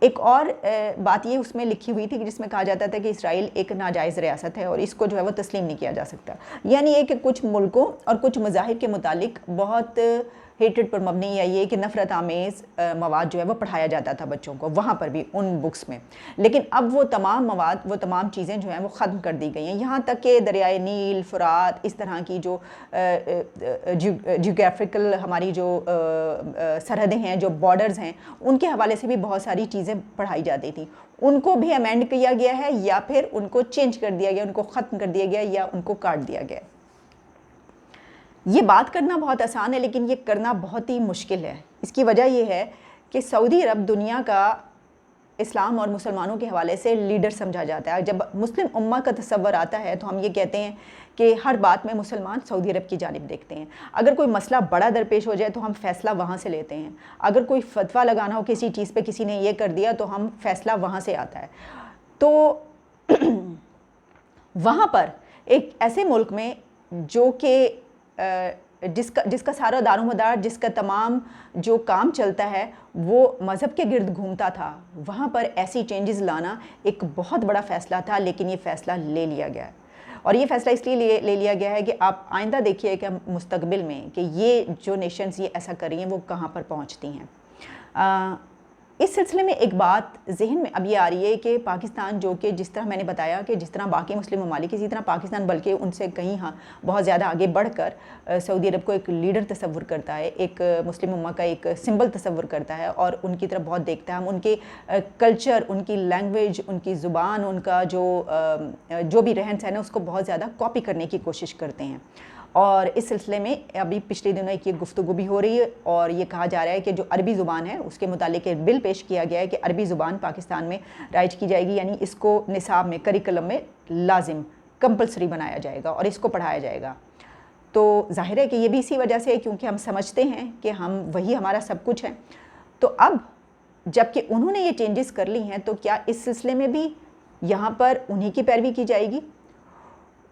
ایک اور بات یہ اس میں لکھی ہوئی تھی کہ جس میں کہا جاتا تھا کہ اسرائیل ایک ناجائز ریاست ہے اور اس کو جو ہے وہ تسلیم نہیں کیا جا سکتا. یعنی یہ کہ کچھ ملکوں اور کچھ مذاہب کے متعلق بہت ہیٹڈ پر مبنی ہے یہ کہ نفرت آمیز مواد جو ہے وہ پڑھایا جاتا تھا بچوں کو وہاں پر بھی ان بکس میں. لیکن اب وہ تمام مواد وہ تمام چیزیں جو ہیں وہ ختم کر دی گئی ہیں, یہاں تک کہ دریائے نیل, فرات, اس طرح کی جو جیوگرافیکل ہماری جو سرحدیں ہیں, جو بارڈرز ہیں, ان کے حوالے سے بھی بہت ساری چیزیں پڑھائی جاتی تھیں. ان کو بھی امینڈ کیا گیا ہے یا پھر ان کو چینج کر دیا گیا, ان کو ختم کر دیا گیا یا ان کو کاٹ دیا گیا. یہ بات کرنا بہت آسان ہے لیکن یہ کرنا بہت ہی مشکل ہے. اس کی وجہ یہ ہے کہ سعودی عرب دنیا کا اسلام اور مسلمانوں کے حوالے سے لیڈر سمجھا جاتا ہے. جب مسلم امہ کا تصور آتا ہے تو ہم یہ کہتے ہیں کہ ہر بات میں مسلمان سعودی عرب کی جانب دیکھتے ہیں. اگر کوئی مسئلہ بڑا درپیش ہو جائے تو ہم فیصلہ وہاں سے لیتے ہیں. اگر کوئی فتویٰ لگانا ہو کسی چیز پہ, کسی نے یہ کر دیا تو ہم فیصلہ وہاں سے آتا ہے. تو وہاں پر ایک ایسے ملک میں جو کہ جس کا سارا دار و مدار, جس کا تمام جو کام چلتا ہے وہ مذہب کے گرد گھومتا تھا, وہاں پر ایسی چینجز لانا ایک بہت بڑا فیصلہ تھا. لیکن یہ فیصلہ لے لیا گیا اور یہ فیصلہ اس لیے لے لیا گیا ہے کہ آپ آئندہ دیکھیے کہ مستقبل میں کہ یہ جو نیشنز یہ ایسا کر رہی ہیں وہ کہاں پر پہنچتی ہیں. اس سلسلے میں ایک بات ذہن میں اب یہ آ رہی ہے کہ پاکستان جو کہ جس طرح میں نے بتایا کہ جس طرح باقی مسلم ممالک اسی طرح پاکستان بلکہ ان سے کہیں بہت زیادہ آگے بڑھ کر سعودی عرب کو ایک لیڈر تصور کرتا ہے, ایک مسلم امہ کا ایک سمبل تصور کرتا ہے اور ان کی طرف بہت دیکھتا ہے. ہم ان کے کلچر, ان کی لینگویج, ان کی زبان, ان کا جو بھی رہن سہن ہے اس کو بہت زیادہ کاپی کرنے کی کوشش کرتے ہیں. اور اس سلسلے میں ابھی پچھلے دنوں ایک یہ گفتگو بھی ہو رہی ہے اور یہ کہا جا رہا ہے کہ جو عربی زبان ہے اس کے متعلق ایک بل پیش کیا گیا ہے کہ عربی زبان پاکستان میں رائج کی جائے گی, یعنی اس کو نصاب میں, کریکلم میں لازم کمپلسری بنایا جائے گا اور اس کو پڑھایا جائے گا. تو ظاہر ہے کہ یہ بھی اسی وجہ سے ہے کیونکہ ہم سمجھتے ہیں کہ وہی ہمارا سب کچھ ہے. تو اب جب کہ انہوں نے یہ چینجز کر لی ہیں تو کیا اس سلسلے میں بھی یہاں پر انہی کی پیروی کی جائے گی,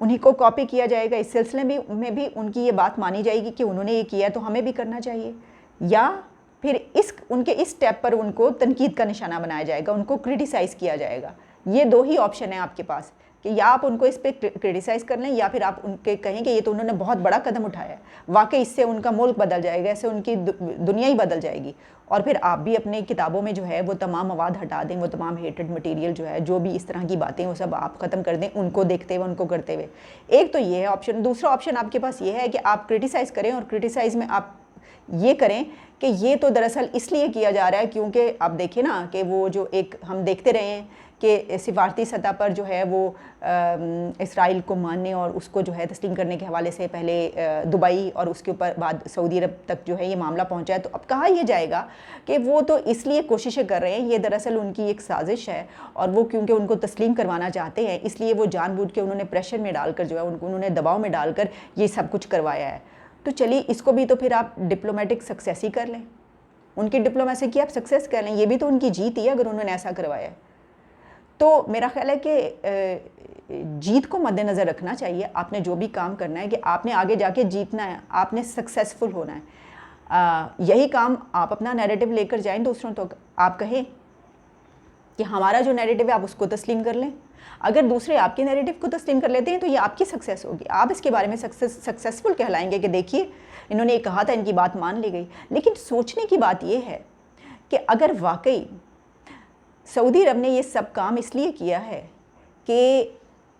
انہی کو کاپی کیا جائے گا؟ اس سلسلے میں بھی ان کی یہ بات مانی جائے گی کہ انہوں نے یہ کیا تو ہمیں بھی کرنا چاہیے, یا پھر ان کے اس سٹیپ پر ان کو تنقید کا نشانہ بنایا جائے گا, ان کو کرٹیسائز کیا جائے گا؟ یہ دو ہی آپشن ہیں آپ کے پاس کہ یا آپ ان کو اس پہ کرٹیسائز کر لیں یا پھر آپ ان کے کہیں کہ یہ تو انہوں نے بہت بڑا قدم اٹھایا ہے, واقعی اس سے ان کا ملک بدل جائے گا, اس سے ان کی دنیا ہی بدل جائے گی. اور پھر آپ بھی اپنے کتابوں میں جو ہے وہ تمام مواد ہٹا دیں, وہ تمام ہیٹڈ مٹیریل جو ہے, جو بھی اس طرح کی باتیں وہ سب آپ ختم کر دیں, ان کو دیکھتے ہوئے, ان کو کرتے ہوئے. ایک تو یہ ہے آپشن. دوسرا آپشن آپ کے پاس یہ ہے کہ آپ کرٹیسائز کریں اور کرٹیسائز میں آپ یہ کریں کہ یہ تو دراصل اس لیے کیا جا رہا ہے کیونکہ آپ دیکھیں نا کہ وہ جو ایک ہم دیکھتے رہے ہیں کہ سفارتی سطح پر جو ہے وہ اسرائیل کو ماننے اور اس کو جو ہے تسلیم کرنے کے حوالے سے پہلے دبئی اور اس کے اوپر بعد سعودی عرب تک جو ہے یہ معاملہ پہنچا ہے. تو اب کہا یہ جائے گا کہ وہ تو اس لیے کوششیں کر رہے ہیں, یہ دراصل ان کی ایک سازش ہے اور وہ کیونکہ ان کو تسلیم کروانا چاہتے ہیں اس لیے وہ جان بوجھ کے انہوں نے پریشر میں ڈال کر جو ہے انہوں نے دباؤ میں ڈال کر یہ سب کچھ کروایا ہے. تو چلیے اس کو بھی تو پھر آپ ڈپلومیٹک سکسیس ہی کر لیں, ان کی ڈپلومیسی کی آپ سکسیس کر لیں, یہ بھی تو ان کی جیت ہی ہے اگر انہوں نے ایسا کروایا ہے. تو میرا خیال ہے کہ جیت کو مد نظر رکھنا چاہیے. آپ نے جو بھی کام کرنا ہے کہ آپ نے آگے جا کے جیتنا ہے, آپ نے سکسیسفل ہونا ہے. یہی کام آپ اپنا نیریٹو لے کر جائیں دوسروں تک, آپ کہیں کہ ہمارا جو نیریٹو ہے آپ اس کو تسلیم کر لیں. اگر دوسرے آپ کے نیریٹو کو تسلیم کر لیتے ہیں تو یہ آپ کی سکسیس ہوگی, آپ اس کے بارے میں سکسیسفل کہلائیں گے کہ دیکھیے انہوں نے یہ کہا تھا, ان کی بات مان لی گئی. لیکن سوچنے کی بات یہ ہے کہ اگر واقعی سعودی عرب نے یہ سب کام اس لیے کیا ہے کہ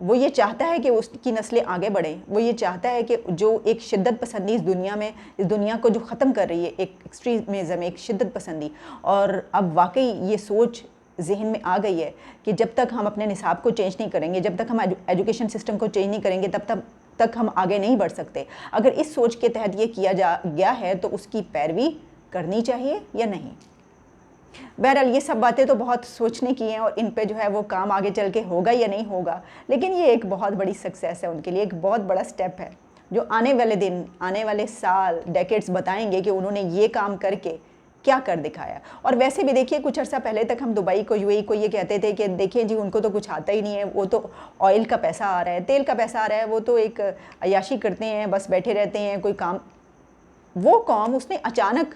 وہ یہ چاہتا ہے کہ اس کی نسلیں آگے بڑھیں, وہ یہ چاہتا ہے کہ جو ایک شدت پسندی اس دنیا کو جو ختم کر رہی ہے, ایک ایکسٹریمزم, ایک شدت پسندی, اور اب واقعی یہ سوچ ذہن میں آ گئی ہے کہ جب تک ہم اپنے نصاب کو چینج نہیں کریں گے, جب تک ہم ایجوکیشن سسٹم کو چینج نہیں کریں گے تب تک ہم آگے نہیں بڑھ سکتے. اگر اس سوچ کے تحت یہ کیا گیا ہے تو اس کی پیروی کرنی چاہیے یا نہیں؟ بہرحال یہ سب باتیں تو بہت سوچنے کی ہیں اور ان پہ جو ہے وہ کام آگے چل کے ہوگا یا نہیں ہوگا, لیکن یہ ایک بہت بڑی سکسیس ہے ان کے لیے, ایک بہت بڑا سٹیپ ہے جو آنے والے دن, آنے والے سال, ڈیکیڈز بتائیں گے کہ انہوں نے یہ کام کر کے کیا کر دکھایا. اور ویسے بھی دیکھیے کچھ عرصہ پہلے تک ہم دبئی کو, یو اے ای کو یہ کہتے تھے کہ دیکھیں جی ان کو تو کچھ آتا ہی نہیں ہے, وہ تو آئل کا پیسہ آ رہا ہے, تیل کا پیسہ آ رہا ہے, وہ تو ایک عیاشی کرتے ہیں, بس بیٹھے رہتے ہیں, کوئی کام. وہ قوم اس نے اچانک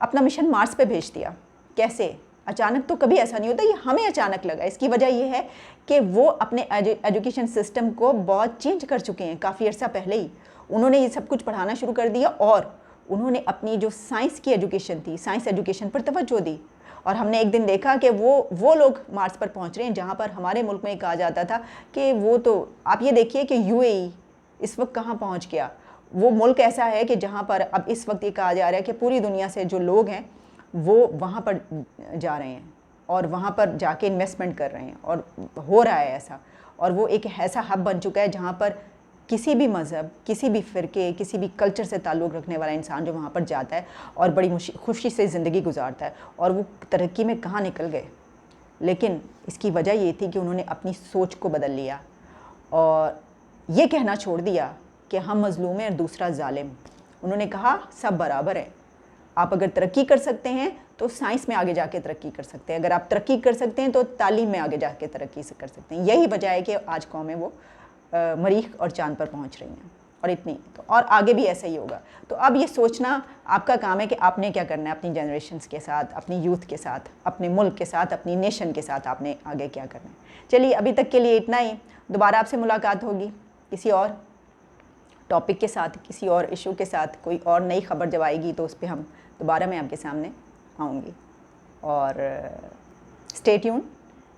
اپنا مشن مارس پہ بھیج دیا. کیسے؟ اچانک تو کبھی ایسا نہیں ہوتا, یہ ہمیں اچانک لگا. اس کی وجہ یہ ہے کہ وہ اپنے ایجوکیشن سسٹم کو بہت چینج کر چکے ہیں. کافی عرصہ پہلے ہی انہوں نے یہ سب کچھ پڑھانا شروع کر دیا, اور انہوں نے اپنی جو سائنس کی ایجوکیشن تھی, سائنس ایجوکیشن پر توجہ دی. اور ہم نے ایک دن دیکھا کہ وہ لوگ مارس پر پہنچ رہے ہیں جہاں پر ہمارے ملک میں کہا جاتا تھا کہ وہ تو, آپ یہ دیکھیے کہ UAE اس وقت کہاں پہنچ گیا. وہ ملک ایسا ہے کہ جہاں پر اب اس وقت یہ کہا جا رہا ہے کہ پوری دنیا سے جو لوگ ہیں وہ وہاں پر جا رہے ہیں اور وہاں پر جا کے انویسٹمنٹ کر رہے ہیں, اور ہو رہا ہے ایسا. اور وہ ایک ایسا ہب بن چکا ہے جہاں پر کسی بھی مذہب, کسی بھی فرقے, کسی بھی کلچر سے تعلق رکھنے والا انسان جو وہاں پر جاتا ہے اور بڑی خوشی سے زندگی گزارتا ہے. اور وہ ترقی میں کہاں نکل گئے, لیکن اس کی وجہ یہ تھی کہ انہوں نے اپنی سوچ کو بدل لیا اور یہ کہنا چھوڑ دیا کہ ہم مظلوم ہیں اور دوسرا ظالم. انہوں نے کہا سب برابر ہیں. آپ اگر ترقی کر سکتے ہیں تو سائنس میں آگے جا کے ترقی کر سکتے ہیں, اگر آپ ترقی کر سکتے ہیں تو تعلیم میں آگے جا کے ترقی سے کر سکتے ہیں. یہی وجہ ہے کہ آج قومیں وہ مریخ اور چاند پر پہنچ رہی ہیں, اور اتنی تو, اور آگے بھی ایسا ہی ہوگا. تو اب یہ سوچنا آپ کا کام ہے کہ آپ نے کیا کرنا ہے اپنی جنریشنز کے ساتھ, اپنی یوتھ کے ساتھ, اپنے ملک کے ساتھ, اپنی نیشن کے ساتھ آپ نے آگے کیا کرنا ہے. چلیے ابھی تک کے لیے اتنا ہی. دوبارہ آپ سے ملاقات ہوگی کسی اور ٹاپک کے ساتھ, کسی اور ایشو کے ساتھ. کوئی اور نئی خبر جب آئے گی تو اس پہ ہم دوبارہ میں آپ کے سامنے آؤں گی. اور stay tuned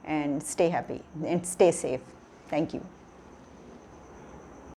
and stay happy and stay safe. Thank you.